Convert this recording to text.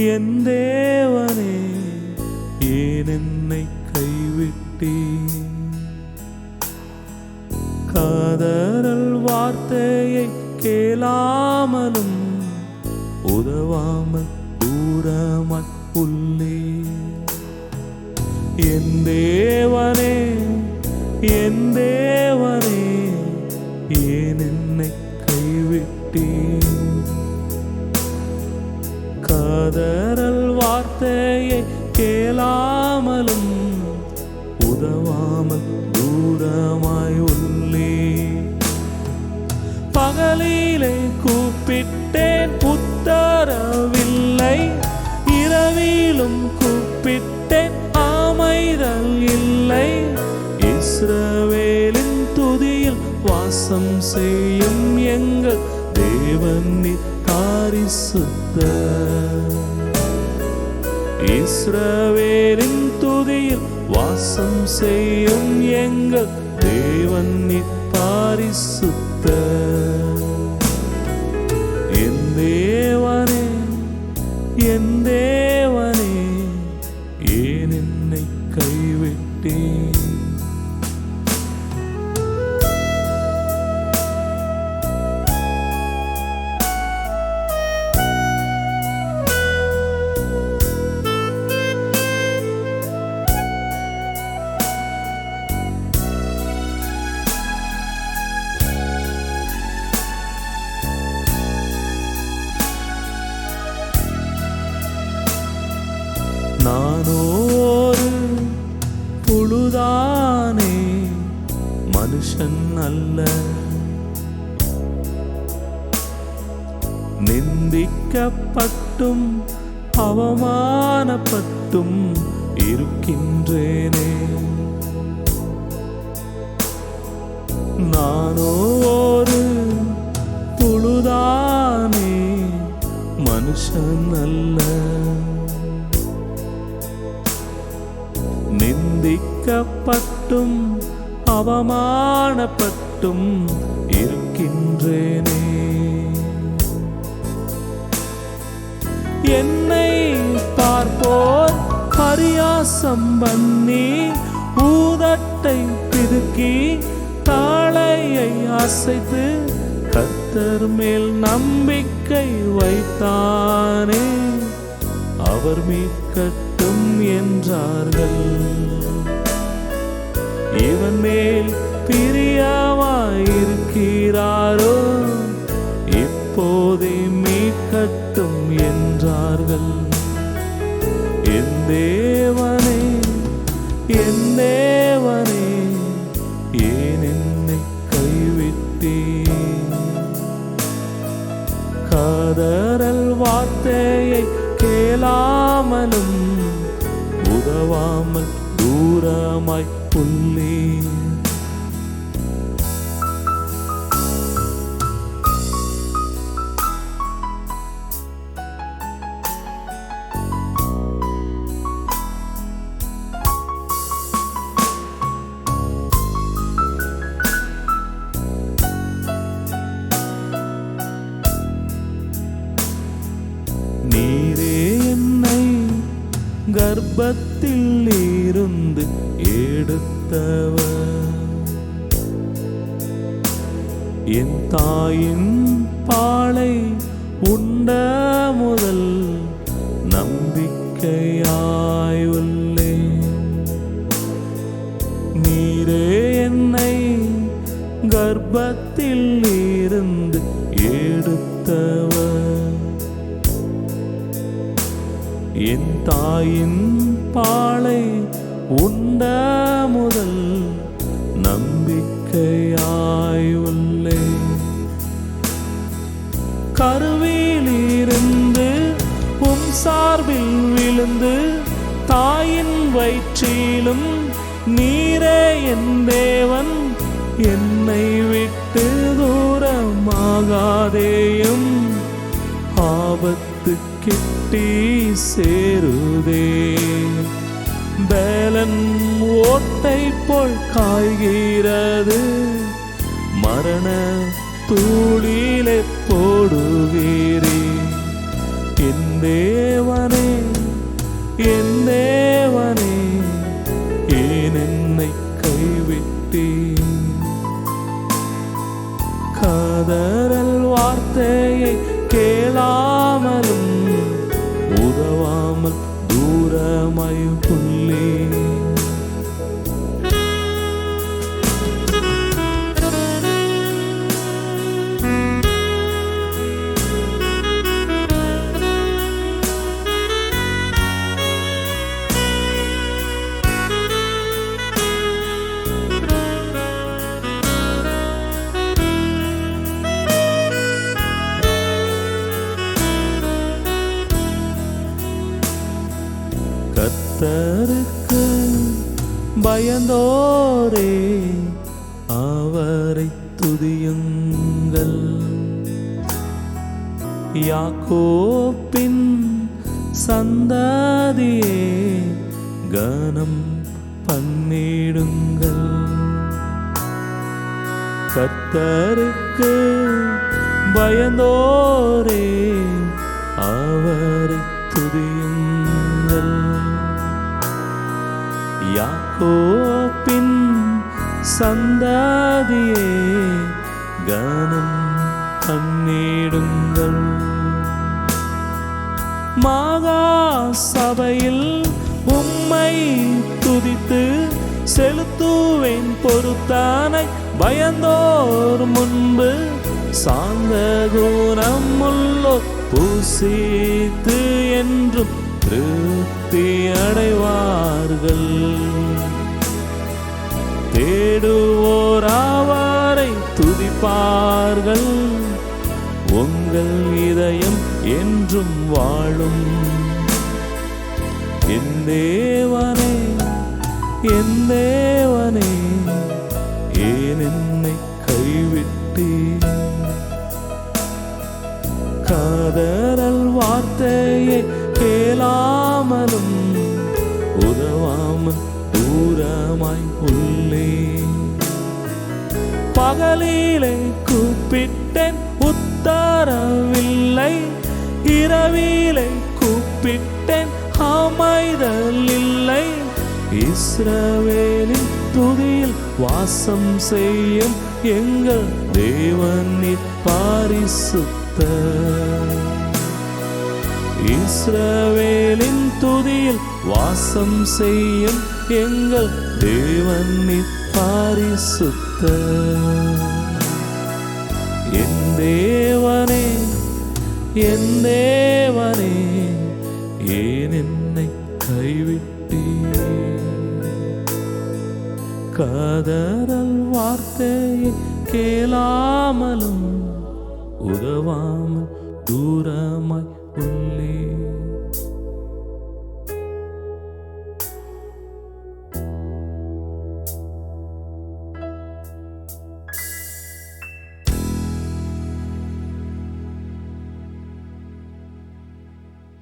என் தேவனே ஏன் என்னை கைவிட்டீர்? காதறல் வார்த்தையை கேளாமலும் உதவாமல் தூரமாய் உள்ளே. என் தேவனே என் தேவனே ஏன் என்னை கைவிட்டீர்? காதறல் வார்த்தையை கேளாமலும் உதவாமல் தூரமாய் உள்ளே. பகலிலே கூப்பிட்டேன் உத்தரவில்லை, இரவிலும் கூப்பிட்டேன் அமைதல் இல்லை. இஸ்ரவேலின் துதியில் வாசம் செய்யும் எங்கள் தேவன் நீர் பரிசுத்தர். இஸ்ரவேலின் துதியில் வாசம் செய்யும் எங்கள் தேவன் நீர் பரிசுத்தர். என் தேவனே என் தேவனே ஏன் என்னை கைவிட்டீர்? நானோரு புழுதானே மனுஷன் அல்ல, நிந்திக்கப்பட்டும் அவமானப்பட்டும் இருக்கின்றேனே. நானோரு புழுதானே மனுஷன் அல்ல, நிந்திக்கப்பட்டும் அவமானப்பட்டும் இருக்கின்றேனே. என்னை பார்ப்போர் பரியாசம் பண்ணி ஊதட்டை பிதுக்கி தாளையை அசைத்து கர்த்தர் மேல் நம்பிக்கை வைத்தானே அவர் மீட்கட்டும் என்றார்கள். இவன் மேல் பிரியமாயிருக்கிறாரோ இப்போதே மீட்கட்டும் என்றார்கள். என் தேவனே என் தேவனே ஏன் என்னை கைவிட்டீர்? காதறல் வார்த்தையை கேளாமலும் உதவாமல் தூரமாய் உள்ளே. நீரே என்னை கர்ப்பத்தில் இருந்து எடுத்தவர், என் தாயின் பாலை உண்ட முதல் நம்பிக்கையாய் உள்ளேன். நீரே என்னை கர்ப்பத்தில் இருந்து எடுத்தவர், என் தாயின் பாலை உண்ட முதல் நம்பிக்கையாய் உள்ளேன். கருவிலிருந்து உம் சார்பில் விழுந்து தாயின் வயிற்றிலும் நீரே என் தேவன், என்னை விட்டு தூரமாகாதேயும். ஆபத்து கிட்டி சேருதே, பேலன் ஓட்டை போல் காய்கிறது, மரண தூளிலே போடுவீரே. என் தேவனே, என் தேவனே, ஏன் என்னை கைவிட்டீர்? கதறல் வார்த்தையை கேளாமலும் உதவாமல் தூரமாய் உள்ளேன். கர்த்தருக்கு பயந்தோரே அவரை துதியுங்கள். யாக்கோப்பின் சந்ததியே கனம் பண்ணிடுங்கள். கர்த்தருக்கு பயந்தோரே அவரை துதியுங்கள். யாக்கோப்பின் சந்ததியே கனம் பண்ணிடுங்கள். மகா சபையில் உம்மை துதித்து செலுத்துவேன் பொருத்தானை. பயந்தோர் முன்பு சாந்த குணமுள்ளோ பூசித்து என்றும் திருப்தி அடைவார்கள். தேடுவோர் அவரை துதிப்பார்கள். உங்கள் இதயம் என்றும் வாழும். என் தேவனே, என் தேவனே, ஏன் என்னை கைவிட்டீர்? கதறல் வார்த்தையை கேளாமலும் உதவாமல் தூரமாய் உள்ளேன். பகலிலே கூப்பிட்டேன் உத்தரவில்லை. இரவிலே கூப்பிட்டேன் அமைதல் இல்லை. இஸ்ரவேலின் துதியில் வாசம் செய்யும் எங்கள் தேவன் பரிசுத்தர். இஸ்ரவேலின் துதியில் வாசம் செய்யும் எங்கள் தேவன் பரிசுத்தர். என் தேவனே, என் தேவனே, ஏன் என்னை கைவிட்டீர்? கதறல் வார்த்தையை